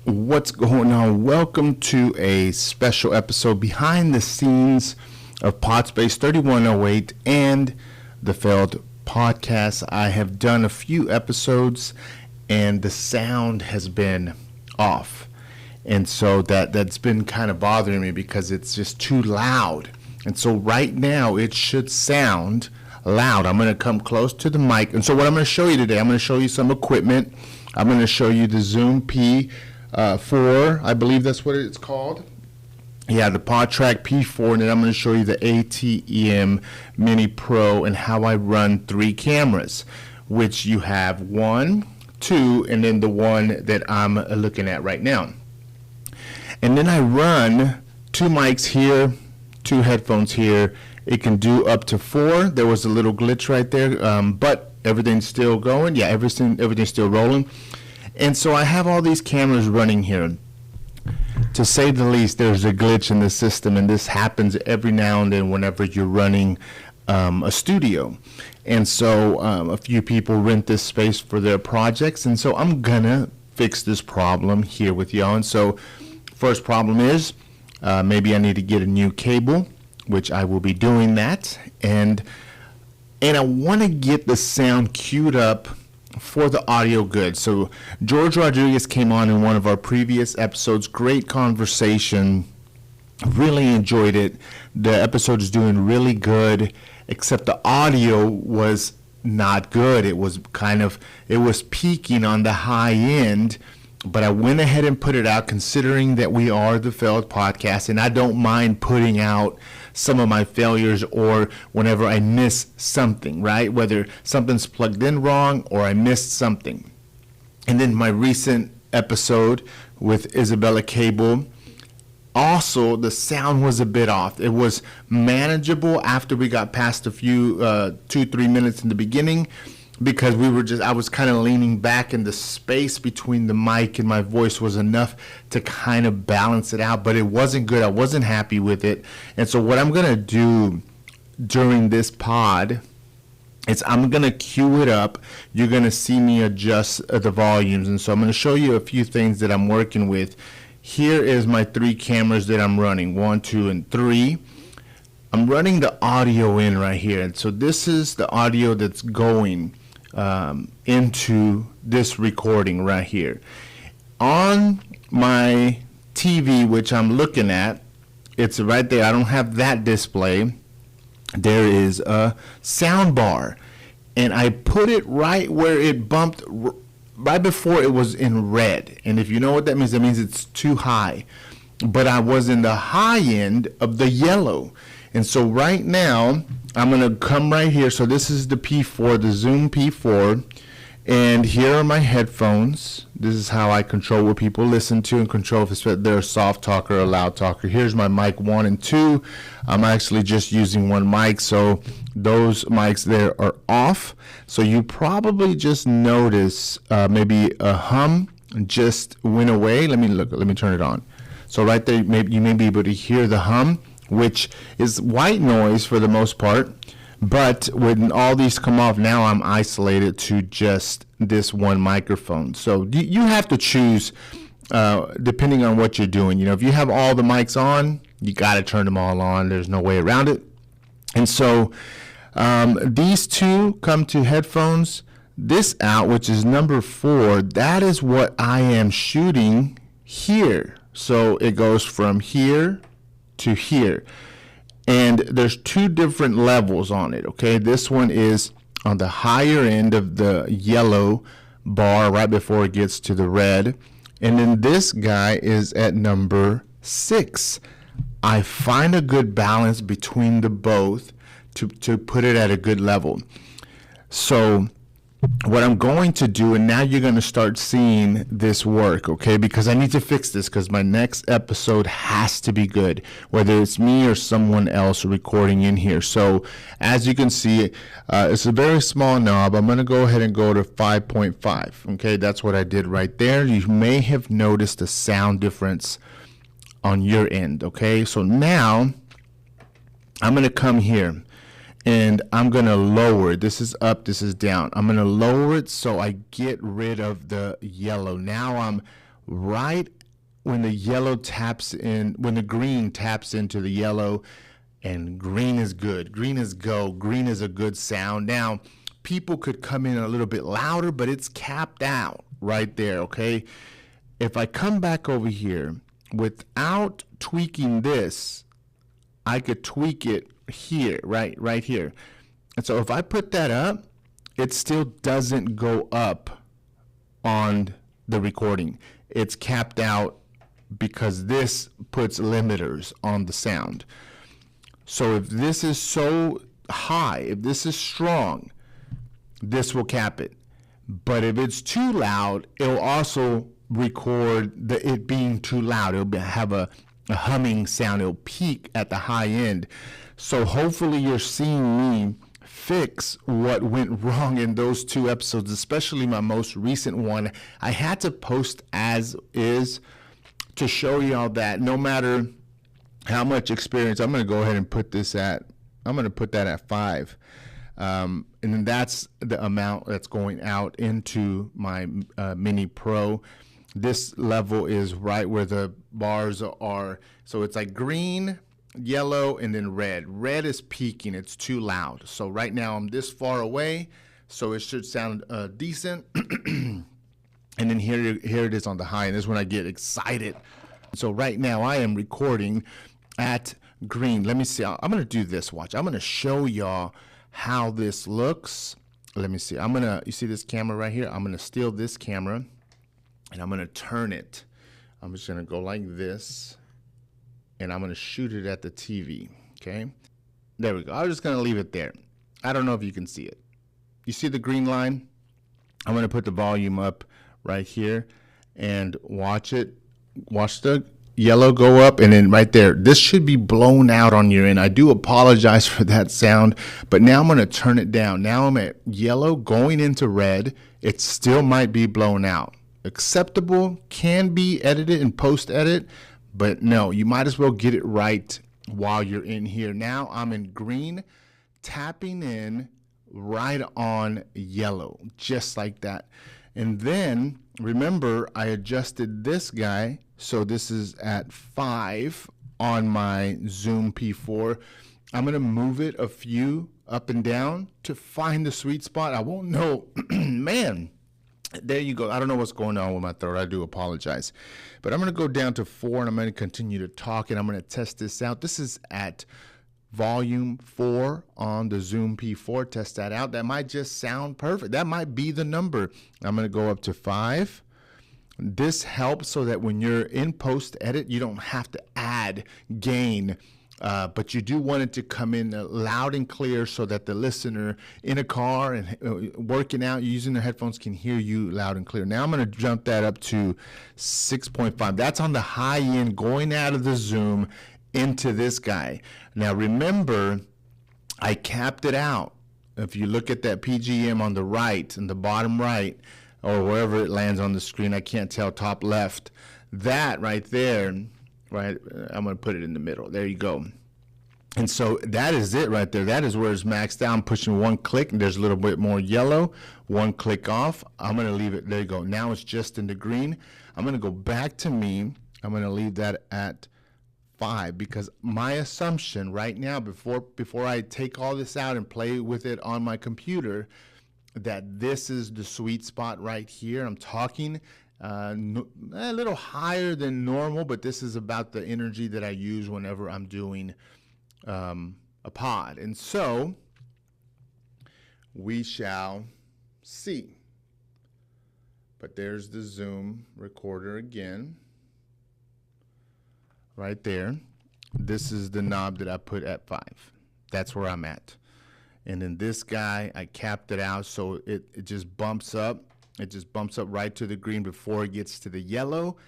What's going on? Welcome to a special episode behind the scenes of Podspace 3108 and the Failed Podcast. I have done a few episodes and the sound has been off. And so that's been kind of bothering me because it's just too loud. And so right now it should sound loud. I'm going to come close to the mic. And so what I'm going to show you today, I'm going to show you some equipment. I'm going to show you the Zoom P4, I believe that's what it's called. Yeah, the PodTrack P4, and then I'm going to show you the ATEM Mini Pro and how I run 3 cameras, which you have 1, 2, and then the one that I'm looking at right now. And then I run 2 mics here, 2 headphones here. It can do up to 4. There was a little glitch right there, but everything's still going. Yeah, everything's still rolling. And so I have all these cameras running here. To say the least, there's a glitch in the system, and this happens every now and then whenever you're running a studio. And so a few people rent this space for their projects, and so I'm gonna fix this problem here with y'all. And so first problem is maybe I need to get a new cable, which I will be doing that, and I want to get the sound queued up for the audio good. So George Rodriguez came on in one of our previous episodes. Great conversation. Really enjoyed it. The episode is doing really good, except the audio was not good. It was peaking on the high end, but I went ahead and put it out considering that we are the Failed Podcast, and I don't mind putting out some of my failures or whenever I miss something, right? Whether something's plugged in wrong or I missed something. And then my recent episode with Isabella Cable, also the sound was a bit off. It was manageable after we got past a few 2-3 minutes in the beginning, because I was kind of leaning back, and the space between the mic and my voice was enough to kind of balance it out, but it wasn't good. I wasn't happy with it. And so what I'm going to do during this pod is I'm going to cue it up. You're going to see me adjust the volumes. And so I'm going to show you a few things that I'm working with. Here is my 3 cameras that I'm running, 1, 2, and 3. I'm running the audio in right here. And so this is the audio that's going into this recording right here. On my TV, which I'm looking at, it's right there. I don't have that display. There is a sound bar, and I put it right where it bumped right before it was in red. And if you know what that means it's too high. But I was in the high end of the yellow. And so right now, I'm going to come right here. So this is the P4, the Zoom P4. And here are my headphones. This is how I control what people listen to and control if they're a soft talker or a loud talker. Here's my mic 1 and 2. I'm actually just using 1 mic, so those mics there are off. So you probably just notice maybe a hum just went away. Let me turn it on. So right there, you may be able to hear the hum, which is white noise for the most part. But when all these come off, now I'm isolated to just this 1 microphone. So you have to choose depending on what you're doing. You know, if you have all the mics on, you got to turn them all on. There's no way around it. And so these 2 come to headphones. This out, which is number 4, that is what I am shooting here. So it goes from here to here. And there's 2 different levels on it, okay? This one is on the higher end of the yellow bar right before it gets to the red. And then this guy is at number 6. I find a good balance between the both to put it at a good level. So what I'm going to do, and now you're going to start seeing this work, okay? Because I need to fix this, because my next episode has to be good, whether it's me or someone else recording in here. So as you can see, it's a very small knob. I'm going to go ahead and go to 5.5, okay? That's what I did right there. You may have noticed a sound difference on your end, okay? So now I'm going to come here. And I'm going to lower it. This is up, this is down. I'm going to lower it so I get rid of the yellow. Now I'm right when the yellow taps in, when the green taps into the yellow, and green is good. Green is go. Green is a good sound. Now, people could come in a little bit louder, but it's capped out right there, okay? If I come back over here, without tweaking this, I could tweak it here, right here. And so if I put that up, it still doesn't go up on the recording. It's capped out because this puts limiters on the sound. So if this is so high, if this is strong, this will cap it. But if it's too loud, it'll also record it being too loud. It'll have a humming sound. It'll peak at the high end. So hopefully you're seeing me fix what went wrong in those 2 episodes, especially my most recent one. I had to post as is to show y'all that no matter how much experience, I'm going to go ahead and put this at, I'm going to put that at 5. And then that's the amount that's going out into my Mini Pro. This level is right where the bars are. So it's like green, yellow, and then red. Red is peaking. It's too loud. So right now I'm this far away, so it should sound decent. And then here it is on the high, and this is when I get excited. So right now I am recording at green. Let me see. I'm going to do this. Watch. I'm going to show y'all how this looks. Let me see. You see this camera right here? I'm going to steal this camera and I'm going to turn it. I'm just going to go like this and I'm going to shoot it at the TV. Okay. There we go. I'm just going to leave it there. I don't know if you can see it. You see the green line? I'm going to put the volume up right here and watch it. Watch the yellow go up, and then right there, this should be blown out on your end. I do apologize for that sound, but now I'm going to turn it down. Now I'm at yellow going into red. It still might be blown out. Acceptable, can be edited and post edit, but no, you might as well get it right while you're in here. Now I'm in green, tapping in right on yellow, just like that. And then remember, I adjusted this guy. So this is at 5 on my Zoom P4. I'm going to move it a few up and down to find the sweet spot. I won't know. Man, there you go. I don't know what's going on with my throat. I do apologize. But I'm going to go down to 4 and I'm going to continue to talk and I'm going to test this out. This is at volume 4 on the Zoom P4. Test that out. That might just sound perfect. That might be the number. I'm going to go up to 5. This helps so that when you're in post edit, you don't have to add gain, but you do want it to come in loud and clear so that the listener in a car and working out using their headphones can hear you loud and clear. Now I'm going to jump that up to 6.5. That's on the high end going out of the Zoom into this guy. Now remember, I capped it out. If you look at that PGM on the right, in the bottom right, or wherever it lands on the screen, I can't tell, top left, that right there, right, I'm going to put it in the middle. There you go. And so that is it right there. That is where it's maxed out. I'm pushing 1 click, and there's a little bit more yellow. 1 click off. I'm going to leave it. There you go. Now it's just in the green. I'm going to go back to me. I'm going to leave that at 5 because my assumption right now, before I take all this out and play with it on my computer, that this is the sweet spot right here. I'm talking a little higher than normal, but this is about the energy that I use whenever I'm doing a pod. And so we shall see. But there's the Zoom recorder again, right there. This is the knob that I put at 5. That's where I'm at. And then this guy, I capped it out so it just bumps up. It just bumps up right to the green before it gets to the yellow.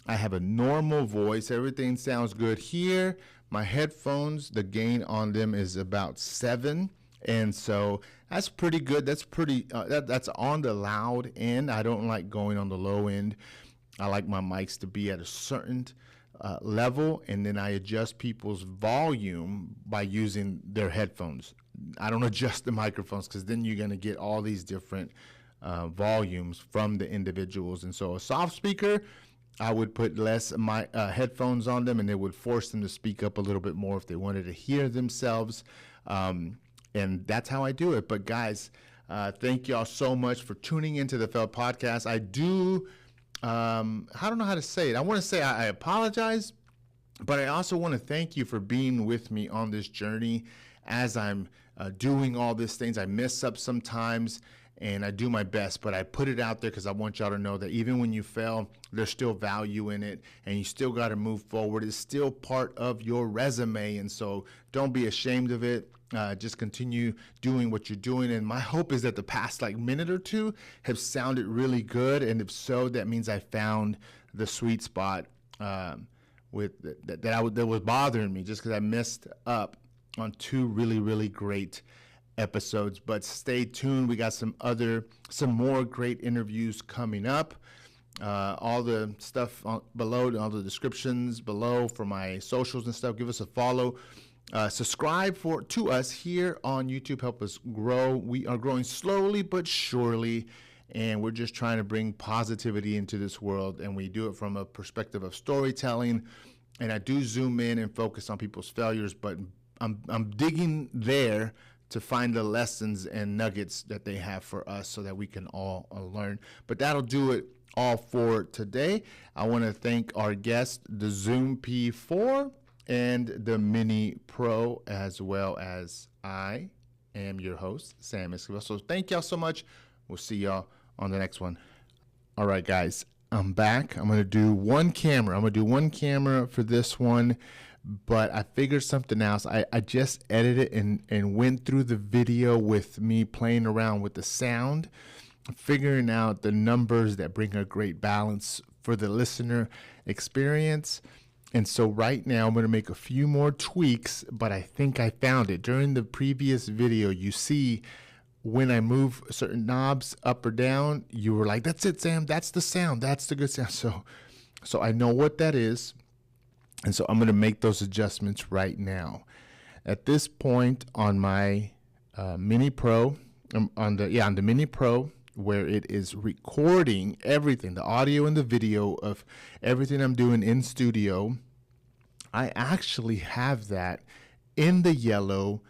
I have a normal voice. Everything sounds good here. My headphones, the gain on them is about 7. And so that's pretty good. That's pretty, that's on the loud end. I don't like going on the low end. I like my mics to be at a certain level, and then I adjust people's volume by using their headphones. I don't adjust the microphones because then you're going to get all these different volumes from the individuals. And so a soft speaker, I would put less my headphones on them, and it would force them to speak up a little bit more if they wanted to hear themselves. And that's how I do it. But guys, thank y'all so much for tuning into the Feld Podcast. I do, I don't know how to say it. I want to say I apologize, but I also want to thank you for being with me on this journey as I'm doing all these things. I mess up sometimes, and I do my best, but I put it out there because I want y'all to know that even when you fail, there's still value in it, and you still got to move forward. It's still part of your resume, and so don't be ashamed of it. Just continue doing what you're doing, and my hope is that the past minute or two have sounded really good, and if so, that means I found the sweet spot with that was bothering me just because I messed up on two really great episodes. But stay tuned. We got some more great interviews coming up. All the stuff below, all the descriptions below for my socials and stuff. Give us a follow. Subscribe to us here on YouTube. Help us grow. We are growing slowly but surely, and we're just trying to bring positivity into this world, and we do it from a perspective of storytelling. And I do zoom in and focus on people's failures, but I'm digging there to find the lessons and nuggets that they have for us so that we can all learn. But that'll do it all for today. I want to thank our guest, the Zoom P4 and the Mini Pro, as well as I am your host, Sam Esquivel. So thank y'all so much. We'll see y'all on the next one. All right, guys, I'm back. I'm going to do one camera. I'm going to do one camera for this one, but I figured something else. I just edited and went through the video with me playing around with the sound, figuring out the numbers that bring a great balance for the listener experience. And so right now I'm going to make a few more tweaks, but I think I found it. During the previous video, you see when I move certain knobs up or down, you were like, that's it, Sam, that's the sound, that's the good sound. So I know what that is. And so I'm going to make those adjustments right now. At this point on my Mini Pro, on the Mini Pro, where it is recording everything, the audio and the video of everything I'm doing in studio, I actually have that in the yellow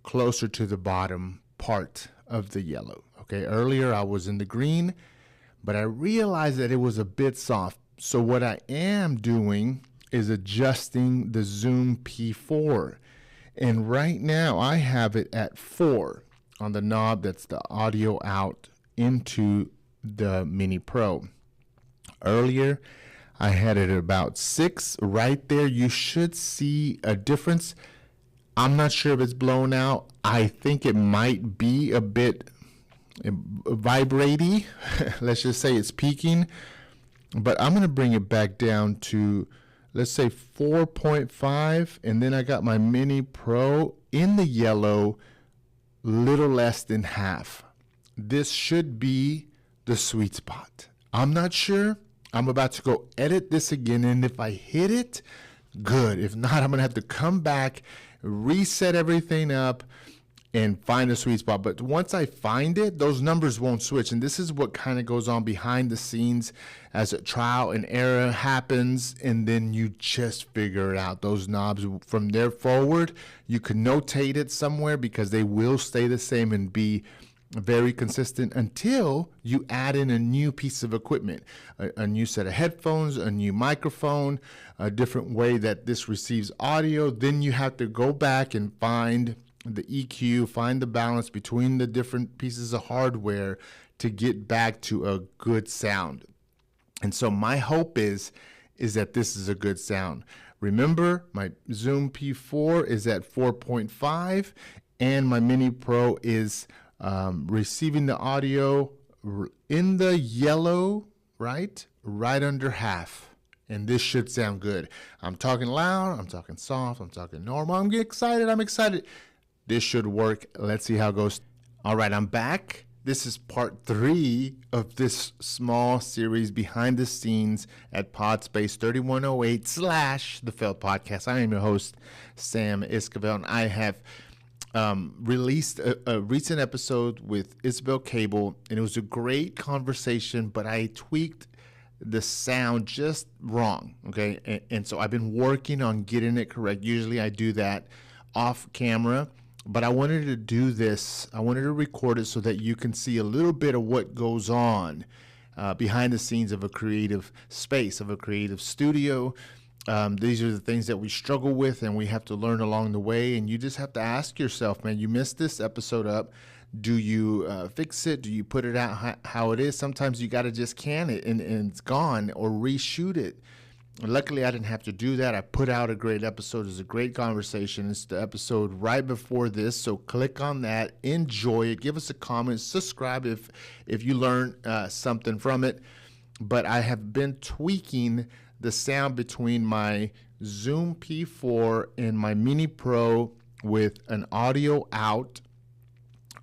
closer to the bottom part of the yellow. Okay, earlier I was in the green, but I realized that it was a bit soft. So what I am doing is adjusting the Zoom P4. And right now I have it at 4 on the knob that's the audio out into the Mini Pro. Earlier I had it at about 6. Right there you should see a difference. I'm not sure if it's blown out. I think it might be a bit vibraty. Let's just say it's peaking. But I'm going to bring it back down to, let's say 4.5. And then I got my Mini Pro in the yellow, little less than half. This should be the sweet spot. I'm not sure. I'm about to go edit this again. And if I hit it, good. If not, I'm going to have to come back, reset everything up, and find a sweet spot. But once I find it, those numbers won't switch. And this is what kind of goes on behind the scenes as a trial and error happens. And then you just figure it out. Those knobs from there forward, you can notate it somewhere because they will stay the same and be very consistent until you add in a new piece of equipment, a new set of headphones, a new microphone, a different way that this receives audio. Then you have to go back and find the EQ, find the balance between the different pieces of hardware to get back to a good sound. And so my hope is that this is a good sound. Remember, my Zoom P4 is at 4.5 and my Mini Pro is receiving the audio in the yellow, right under half. And this should sound good. I'm talking loud, I'm talking soft, I'm talking normal. I'm excited. This should work. Let's see how it goes. All right, I'm back. This is part 3 of this small series behind the scenes at Podspace 3108 / the Feld Podcast. I am your host, Sam Esquivel, and I have released a recent episode with Isabel Cable, and it was a great conversation, but I tweaked the sound just wrong. Okay. And so I've been working on getting it correct. Usually I do that off camera, but I wanted to do this. I wanted to record it so that you can see a little bit of what goes on behind the scenes of a creative space, of a creative studio. These are the things that we struggle with and we have to learn along the way. And you just have to ask yourself, man, you messed this episode up. Do you fix it? Do you put it out how it is? Sometimes you got to just can it and it's gone, or reshoot it. Luckily, I didn't have to do that. I put out a great episode. It's a great conversation. It's the episode right before this. So click on that. Enjoy it. Give us a comment. Subscribe if you learn something from it. But I have been tweaking the sound between my Zoom P4 and my Mini Pro with an audio out,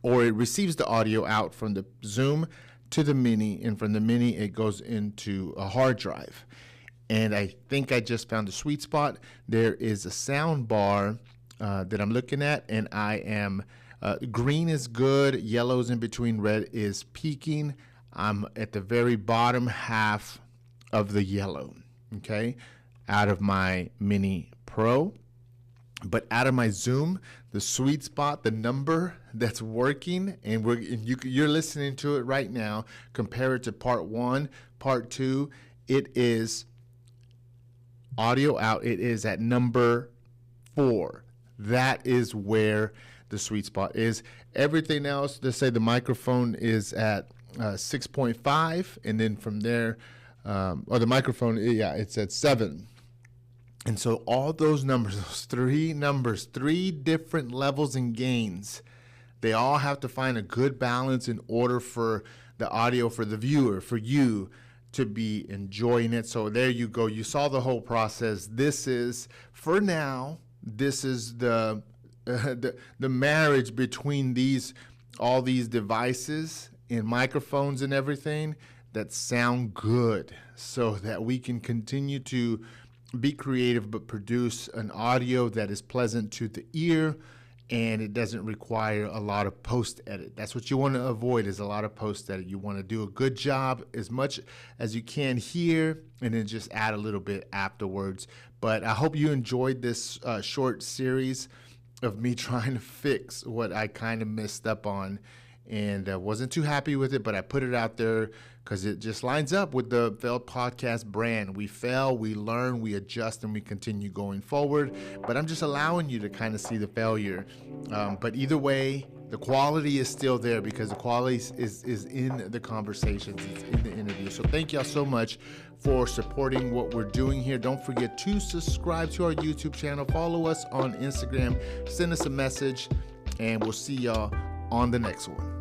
or it receives the audio out from the Zoom to the Mini, and from the Mini it goes into a hard drive. And I think I just found a sweet spot. There is a sound bar that I'm looking at, and I am green is good, yellow's in between, red is peaking. I'm at the very bottom half of the yellow, okay, out of my Mini Pro. But out of my Zoom, the sweet spot, the number that's working, and you're listening to it right now, compare it to part 1, part 2, it is audio out. It is at number 4. That is where the sweet spot is. Everything else, let's say the microphone is at 6.5, and then from there, or the microphone, it's at 7. And so all those numbers, those 3 numbers, 3 different levels and gains, they all have to find a good balance in order for the audio, for the viewer, for you to be enjoying it. So there you go. You saw the whole process. This is, for now, this is the marriage between all these devices and microphones and everything that sound good, so that we can continue to be creative but produce an audio that is pleasant to the ear, and it doesn't require a lot of post edit. That's what you want to avoid, is a lot of post edit. You want to do a good job as much as you can here, and then just add a little bit afterwards. But I hope you enjoyed this short series of me trying to fix what I kind of messed up on, and wasn't too happy with it, but I put it out there because it just lines up with the Failed Podcast brand. We fail, we learn, we adjust, and we continue going forward. But I'm just allowing you to kind of see the failure. But either way, the quality is still there, because the quality is in the conversations, it's in the interview. So thank y'all so much for supporting what we're doing here. Don't forget to subscribe to our YouTube channel, follow us on Instagram, send us a message, and we'll see y'all on the next one.